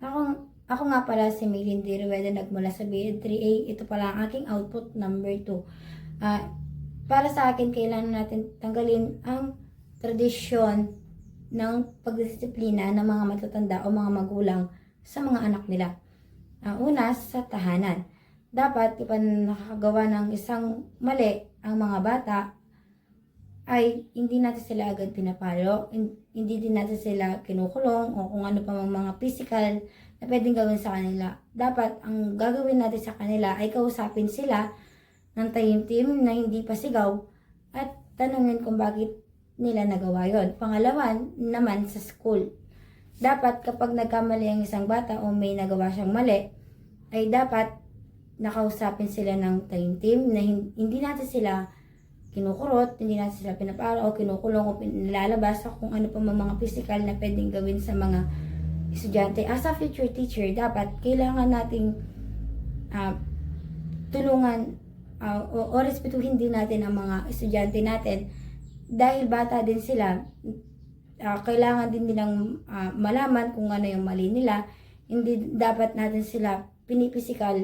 Ako, ako nga pala si Melindy Rueda nagmula sa BED 3A. Ito pala ang aking output number 2. Para sa akin, kailangan natin tanggalin ang tradisyon ng pagdisiplina ng mga matatanda o mga magulang sa mga anak nila. Una, sa tahanan. Dapat kapag nakakagawa ng isang mali ang mga bata, ay hindi natin sila agad pinapalo, hindi din natin sila kinukulong o kung ano pa mga physical na pwedeng gawin sa kanila. Dapat ang gagawin natin sa kanila ay kausapin sila ng tahimtim na hindi pasigaw at tanungin kung bakit nila nagawa yon. Pangalawa naman sa school. Dapat kapag nagkamali ang isang bata o may nagawa siyang mali, ay dapat nakausapin sila ng tahimtim na hindi natin sila kinukurot, hindi natin sila pinapalo o kinukulong o nilalabas o kung ano pa mga physical na pwedeng gawin sa mga estudyante. As a future teacher, dapat kailangan nating tulungan o respetuhin din natin ang mga estudyante natin dahil bata din sila. Kailangan din nilang malaman kung ano yung mali nila. Hindi dapat natin sila pinipisikal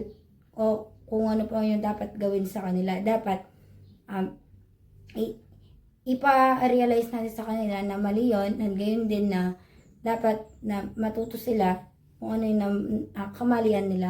o kung ano pa yung dapat gawin sa kanila. Dapat ipa-realize natin sa kanila na mali yun, and gayon din na dapat na matuto sila kung ano yung kamalian nila.